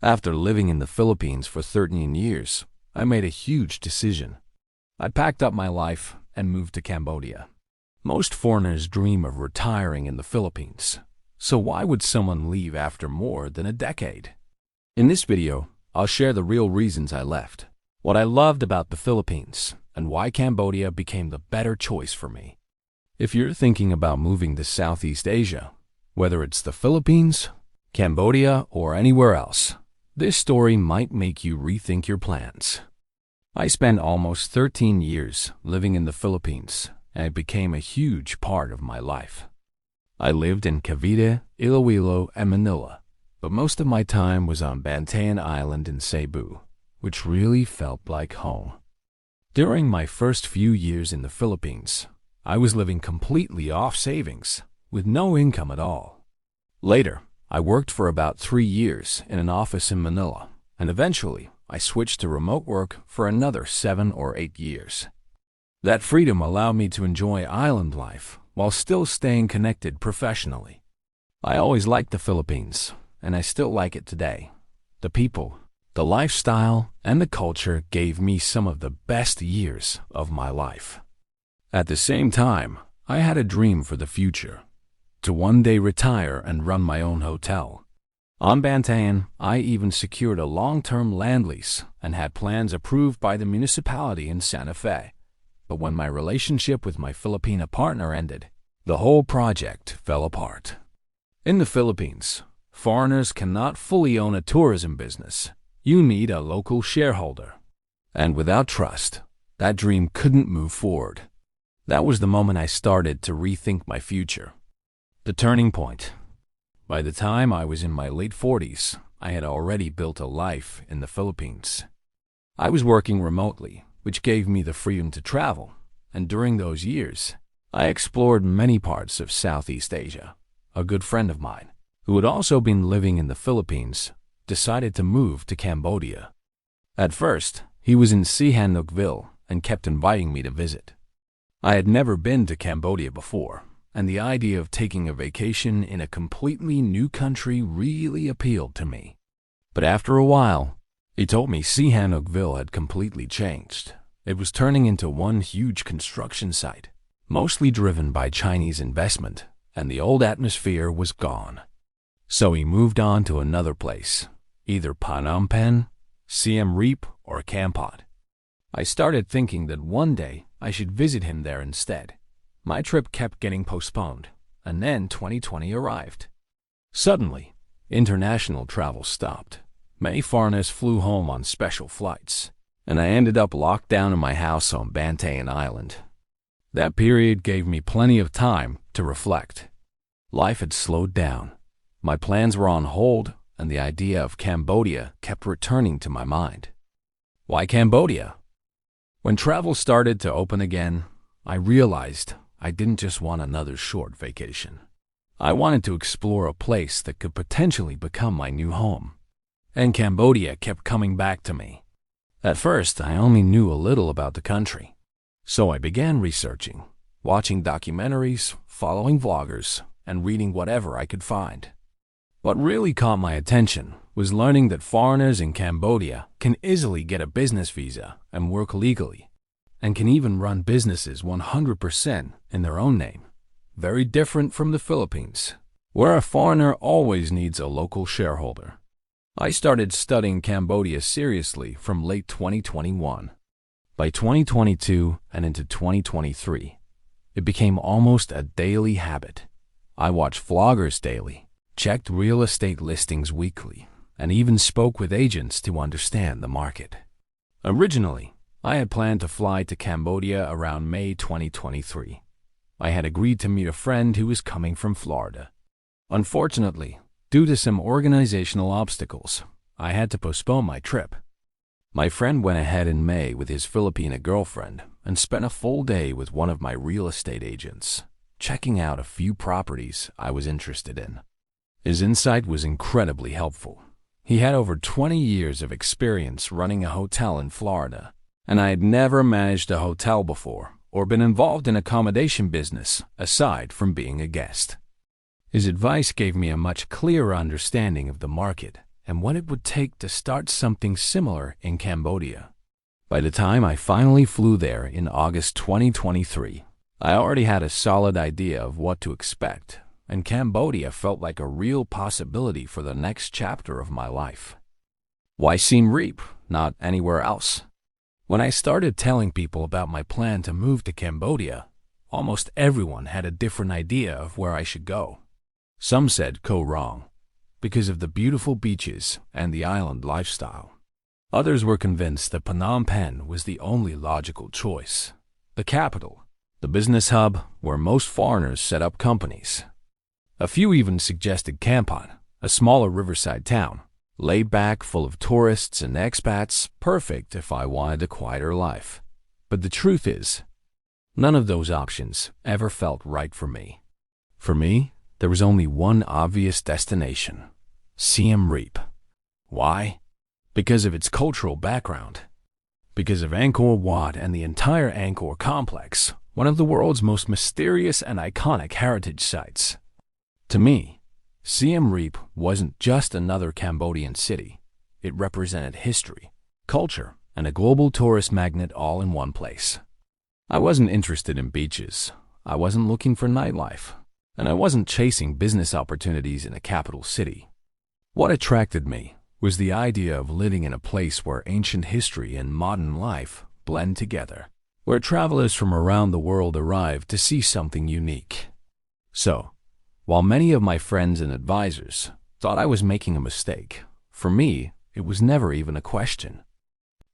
After living in the Philippines for 13 years, I made a huge decision. I packed up my life and moved to Cambodia. Most foreigners dream of retiring in the Philippines, so why would someone leave after more than a decade? In this video, I'll share the real reasons I left, what I loved about the Philippines, and why Cambodia became the better choice for me. If you're thinking about moving to Southeast Asia, whether it's the Philippines, Cambodia, or anywhere else, this story might make you rethink your plans. I spent almost 13 years living in the Philippines, and it became a huge part of my life. I lived in Cavite, Iloilo, and Manila, but most of my time was on Bantayan Island in Cebu, which really felt like home. During my first few years in the Philippines, I was living completely off savings, with no income at all. Later, I worked for about 3 years in an office in Manila, and eventually I switched to remote work for another 7 or 8 years. That freedom allowed me to enjoy island life while still staying connected professionally. I always liked the Philippines, and I still like it today. The people, the lifestyle, and the culture gave me some of the best years of my life. At the same time, I had a dream for the future, to one day retire and run my own hotel. On Bantayan, I even secured a long-term land lease and had plans approved by the municipality in Santa Fe. But when my relationship with my Filipino partner ended, the whole project fell apart. In the Philippines, foreigners cannot fully own a tourism business. You need a local shareholder. And without trust, that dream couldn't move forward. That was the moment I started to rethink my future. The turning point. By the time I was in my late 40s, I had already built a life in the Philippines. I was working remotely, which gave me the freedom to travel, and during those years, I explored many parts of Southeast Asia. A good friend of mine, who had also been living in the Philippines, decided to move to Cambodia. At first, he was in Sihanoukville and kept inviting me to visit. I had never been to Cambodia before, and the idea of taking a vacation in a completely new country really appealed to me. But after a while, he told me Sihanoukville had completely changed. It was turning into one huge construction site, mostly driven by Chinese investment, and the old atmosphere was gone. So he moved on to another place, either Phnom Penh, Siem Reap, or Kampot. I started thinking that one day I should visit him there instead. My trip kept getting postponed, and then 2020 arrived. Suddenly, international travel stopped. Many foreigners flew home on special flights, and I ended up locked down in my house on Bantayan Island. That period gave me plenty of time to reflect. Life had slowed down. My plans were on hold, and the idea of Cambodia kept returning to my mind. Why Cambodia? When travel started to open again, I realized I didn't just want another short vacation. I wanted to explore a place that could potentially become my new home. And Cambodia kept coming back to me. At first, I only knew a little about the country. So I began researching, watching documentaries, following vloggers, and reading whatever I could find. What really caught my attention was learning that foreigners in Cambodia can easily get a business visa and work legally, and can even run businesses 100% in their own name. Very different from the Philippines, where a foreigner always needs a local shareholder. I started studying Cambodia seriously from late 2021. By 2022 and into 2023, it became almost a daily habit. I watched vloggers daily, checked real estate listings weekly, and even spoke with agents to understand the market. Originally, I had planned to fly to Cambodia around May 2023. I had agreed to meet a friend who was coming from Florida. Unfortunately, due to some organizational obstacles, I had to postpone my trip. My friend went ahead in May with his Filipina girlfriend and spent a full day with one of my real estate agents, checking out a few properties I was interested in. His insight was incredibly helpful. He had over 20 years of experience running a hotel in Florida, and I had never managed a hotel before or been involved in accommodation business aside from being a guest. His advice gave me a much clearer understanding of the market and what it would take to start something similar in Cambodia. By the time I finally flew there in August 2023, I already had a solid idea of what to expect, and Cambodia felt like a real possibility for the next chapter of my life. Why Siem Reap, not anywhere else? When I started telling people about my plan to move to Cambodia, almost everyone had a different idea of where I should go. Some said Koh Rong, because of the beautiful beaches and the island lifestyle. Others were convinced that Phnom Penh was the only logical choice, the capital, the business hub where most foreigners set up companies. A few even suggested Kampot, a smaller riverside town, laid back, full of tourists and expats, perfect if I wanted a quieter life. But the truth is, none of those options ever felt right for me. For me, there was only one obvious destination: Siem Reap. Why? Because of its cultural background. Because of Angkor Wat and the entire Angkor complex, one of the world's most mysterious and iconic heritage sites. To me, Siem Reap wasn't just another Cambodian city. It represented history, culture, and a global tourist magnet all in one place. I wasn't interested in beaches, I wasn't looking for nightlife, and I wasn't chasing business opportunities in a capital city. What attracted me was the idea of living in a place where ancient history and modern life blend together, where travelers from around the world arrive to see something unique. So, while many of my friends and advisors thought I was making a mistake, for me, it was never even a question.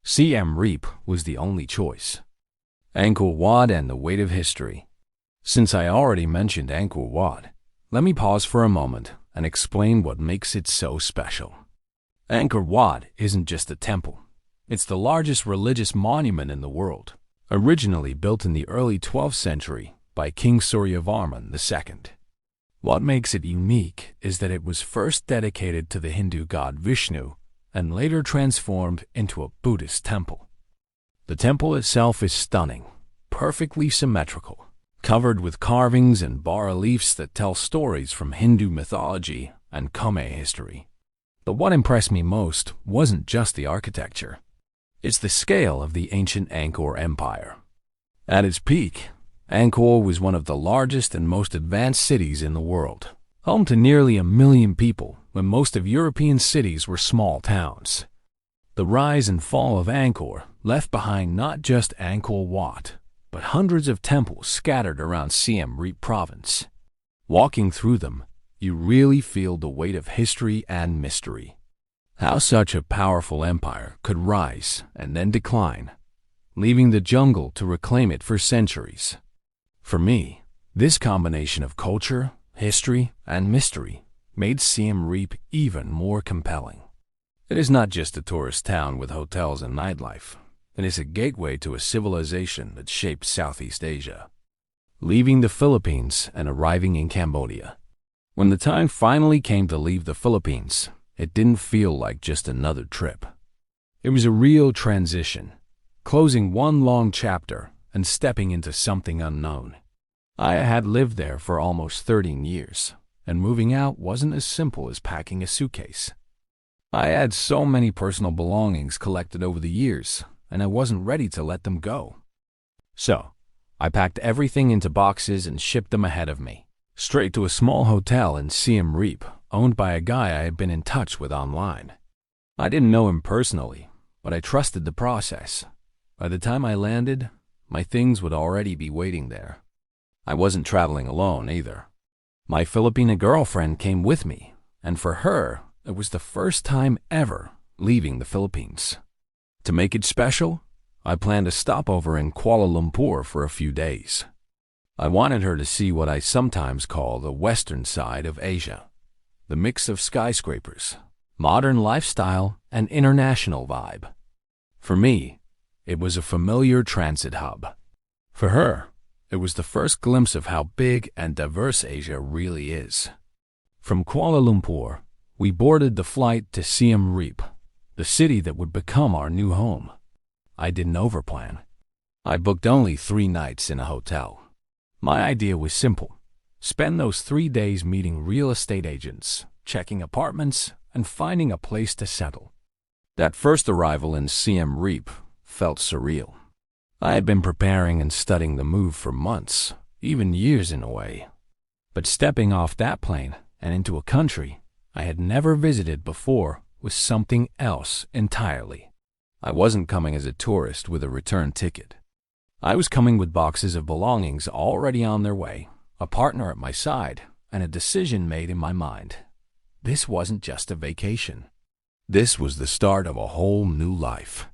Siem Reap was the only choice. Angkor Wat and the weight of history. Since I already mentioned Angkor Wat, let me pause for a moment and explain what makes it so special. Angkor Wat isn't just a temple. It's the largest religious monument in the world, originally built in the early 12th century by King Suryavarman II. What makes it unique is that it was first dedicated to the Hindu god Vishnu and later transformed into a Buddhist temple. The temple itself is stunning, perfectly symmetrical, covered with carvings and bas-reliefs that tell stories from Hindu mythology and Khmer history. But what impressed me most wasn't just the architecture. It's the scale of the ancient Angkor Empire. At its peak, Angkor was one of the largest and most advanced cities in the world, home to nearly 1 million people when most of European cities were small towns. The rise and fall of Angkor left behind not just Angkor Wat, but hundreds of temples scattered around Siem Reap province. Walking through them, you really feel the weight of history and mystery. How such a powerful empire could rise and then decline, leaving the jungle to reclaim it for centuries. For me, this combination of culture, history, and mystery made Siem Reap even more compelling. It is not just a tourist town with hotels and nightlife. It is a gateway to a civilization that shaped Southeast Asia. Leaving the Philippines and arriving in Cambodia. When the time finally came to leave the Philippines, it didn't feel like just another trip. It was a real transition, closing one long chapter and stepping into something unknown. I had lived there for almost 13 years, and moving out wasn't as simple as packing a suitcase. I had so many personal belongings collected over the years, and I wasn't ready to let them go. So, I packed everything into boxes and shipped them ahead of me, straight to a small hotel in Siem Reap, owned by a guy I had been in touch with online. I didn't know him personally, but I trusted the process. By the time I landed, my things would already be waiting there. I wasn't traveling alone either. My Filipina girlfriend came with me, and for her, it was the first time ever leaving the Philippines. To make it special, I planned a stopover in Kuala Lumpur for a few days. I wanted her to see what I sometimes call the western side of Asia, the mix of skyscrapers, modern lifestyle, and international vibe. For me, it was a familiar transit hub. For her, it was the first glimpse of how big and diverse Asia really is. From Kuala Lumpur, we boarded the flight to Siem Reap, the city that would become our new home. I didn't overplan. I booked only 3 nights in a hotel. My idea was simple. Spend those 3 days meeting real estate agents, checking apartments, and finding a place to settle. That first arrival in Siem Reap felt surreal. I had been preparing and studying the move for months, even years in a way. But stepping off that plane and into a country I had never visited before was something else entirely. I wasn't coming as a tourist with a return ticket. I was coming with boxes of belongings already on their way, a partner at my side, and a decision made in my mind. This wasn't just a vacation. This was the start of a whole new life.